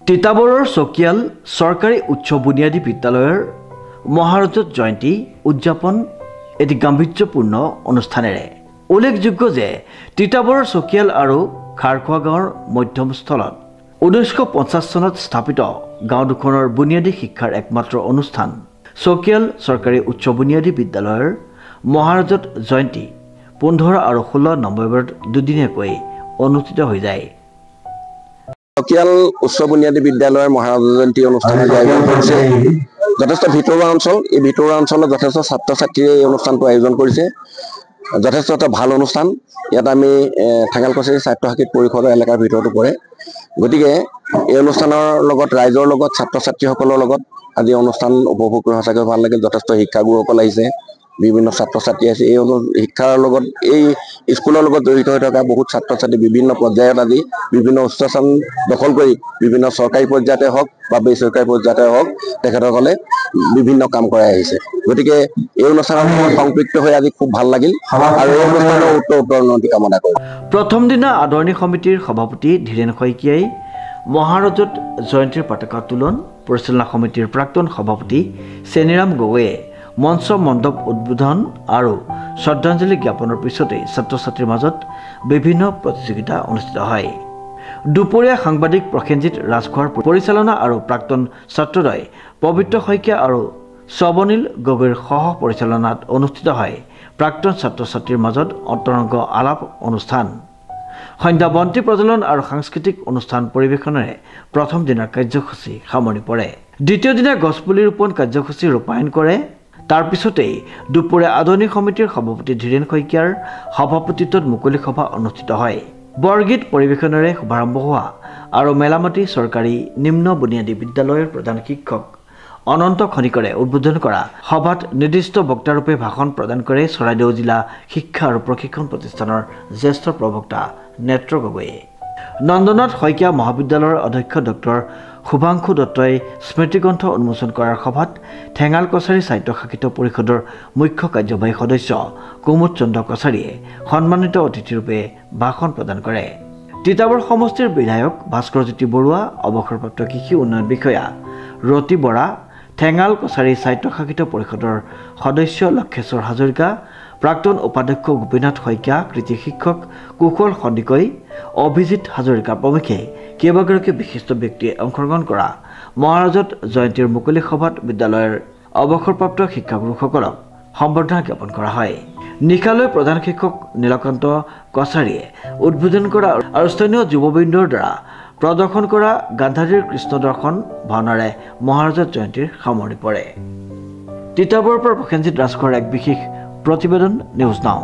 তিতাবৰৰ চকিয়াল চৰকাৰী উচ্চ বুনিয়াদী বিদ্যালয়ৰ মহাৰজত জয়ন্তী উদযাপন এটি গাম্ভীৰ্যপূৰ্ণ অনুষ্ঠানেৰে উল্লেখযোগ্য যে তিতাবৰৰ চকিয়াল আৰু খাৰখোৱা গাঁৱৰ মধ্যমস্থলত 1950 চনত স্থাপিত গাঁও দুখনৰ বুনিয়াদী শিক্ষাৰ একমাত্ৰ অনুষ্ঠান চকিয়াল চৰকাৰী উচ্চ বুনিয়াদী বিদ্যালয়ৰ মহাৰজত জয়ন্তী 15 আৰু 16 নৱেম্বৰত দুদিনীয়াকৈ অনুষ্ঠিত হৈ যায়। চকিয়াল উচ্চ বুনিয়াদী বিদ্যালয়ৰ মহাৰজত জয়ন্তী অনুষ্ঠানৰ আয়োজন কৰিছে। যথেষ্ট ভিতৰুৱা অঞ্চল, এই ভিতৰুৱা অঞ্চলত যথেষ্ট ছাত্ৰ ছাত্ৰীয়ে এই অনুষ্ঠানটো আয়োজন কৰিছে। যথেষ্ট এটা ভাল অনুষ্ঠান। ইয়াত আমি ঠেঙাল কছাৰী ছাত্ৰ সাহিত্য পৰিষদৰ এলেকাৰ ভিতৰতো পৰে। গতিকে এই অনুষ্ঠানৰ লগত ৰাইজৰ লগত ছাত্ৰ ছাত্ৰীসকলৰ লগত আজি অনুষ্ঠান উপভোগ কৰি সঁচাকৈ ভাল লাগিল। যথেষ্ট শিক্ষাগুৰুসকল আহিছে, বিভিন্ন ছাত্ৰ ছাত্ৰী আছে। এই শিক্ষাৰ লগত এই স্কুলৰ লগত জড়িত হৈ থকা বহুত ছাত্ৰ ছাত্ৰী বিভিন্ন পৰ্যায়ত আজি বিভিন্ন উচ্চস্থান দখল কৰি বিভিন্ন চৰকাৰী পৰ্যায়তে হওক বা বেচৰকাৰী পৰ্যায়তে হওক তেখেতসকলে বিভিন্ন কাম কৰাই আহিছে। গতিকে এই অনুষ্ঠানৰ সংপৃক্ত হৈ আজি খুব ভাল লাগিল আৰু এই অনুষ্ঠানৰ উত্তৰ উন্নতি কামনা কৰোঁ। প্ৰথম দিনা আদৰণি সমিতিৰ সভাপতি ধীৰেন শইকীয়াই মহাৰজত জয়ন্তীৰ পতাকা উত্তোলন, পৰিচালনা সমিতিৰ প্ৰাক্তন সভাপতি চেনিৰাম গগৈয়ে মঞ্চ মণ্ডপ উদ্বোধন আৰু শ্ৰদ্ধাঞ্জলি জ্ঞাপনৰ পিছতে ছাত্ৰ ছাত্ৰীৰ মাজত বিভিন্ন প্ৰতিযোগিতা অনুষ্ঠিত হয়। দুপৰীয়া সাংবাদিক প্ৰসেনজিৎ ৰাজখোৱাৰ পৰিচালনা আৰু প্ৰাক্তন ছাত্ৰদ্বয় পবিত্ৰ শইকীয়া আৰু শ্ৰৱনীল গগৈৰ সহ পৰিচালনাত অনুষ্ঠিত হয় প্ৰাক্তন ছাত্ৰ ছাত্ৰীৰ মাজত অন্তৰংগ আলাপ অনুষ্ঠান। সন্ধ্যা বন্তি প্ৰজ্বলন আৰু সাংস্কৃতিক অনুষ্ঠান পৰিৱেশনেৰে প্ৰথম দিনাৰ কাৰ্যসূচী সামৰণি পৰে। দ্বিতীয় দিনা গছপুলি ৰোপণ কাৰ্যসূচী ৰূপায়ণ কৰে। তাৰ পিছতেই দুপৰীয়া আদৰণি সমিতিৰ সভাপতি ধীৰেন শইকীয়াৰ সভাপতিত্বত মুকলি সভা অনুষ্ঠিত হয়। বৰগীত পৰিৱেশনেৰে শুভাৰম্ভ হোৱা আৰু মেলামাটি চৰকাৰী নিম্ন বুনিয়াদী বিদ্যালয়ৰ প্ৰধান শিক্ষক অনন্ত খনিকৰে উদ্বোধন কৰা সভাত নিৰ্দিষ্ট বক্তাৰূপে ভাষণ প্ৰদান কৰে চৰাইদেউ জিলা শিক্ষা আৰু প্ৰশিক্ষণ প্ৰতিষ্ঠানৰ জ্যেষ্ঠ প্ৰবক্তা নেত্ৰ গগৈয়ে। নন্দনাথ শইকীয়া মহাবিদ্যালয়ৰ অধ্যক্ষ ডক্টৰ শুভাংশু দত্তই স্মৃতিগ্ৰন্থ উন্মোচন কৰাৰ সভাত ঠেঙাল কছাৰী সাহিত্য শাখিত পৰিষদৰ মুখ্য কাৰ্যবাহী সদস্য কুমুদ চন্দ্ৰ কছাৰীয়ে সন্মানিত অতিথিৰূপে ভাষণ প্ৰদান কৰে। তিতাবৰ সমষ্টিৰ বিধায়ক ভাস্কৰজ্যোতি বৰুৱা, অৱসৰপ্ৰাপ্ত কৃষি উন্নয়ন বিষয়া ৰতি বৰা, ঠেঙাল কছাৰী সাহিত্য শাখিত পৰিষদৰ সদস্য লক্ষেশ্বৰ হাজৰিকা, প্ৰাক্তন উপাধ্যক্ষ গোপীনাথ শইকীয়া, কৃতি শিক্ষক কুশল সন্দিকৈ, অভিজিৎ হাজৰিকা প্ৰমুখ্যে কেইবাগৰাকী বিশিষ্ট ব্যক্তিয়ে অংশগ্ৰহণ কৰা মহাৰজত জয়ন্তীৰ মুকলি সভাত বিদ্যালয়ৰ অৱসৰপ্ৰাপ্ত শিক্ষাগুৰুসকলক সম্বৰ্ধনা জ্ঞাপন কৰা হয়। নিশালৈ প্ৰধান শিক্ষক নীলকান্ত কছাৰীয়ে উদ্বোধন কৰা আৰু স্থানীয় যুৱবৃন্দৰ দ্বাৰা প্ৰদৰ্শন কৰা গান্ধাৰীৰ কৃষ্ণ দৰ্শন ভাওনাৰে মহাৰজত জয়ন্তীৰ সামৰণি পৰে। তিতাবৰৰ পৰা প্ৰসেনজিৎ ৰাজখোৱাৰ এক বিশেষ প্ৰতিবেদন নিউজ নাও।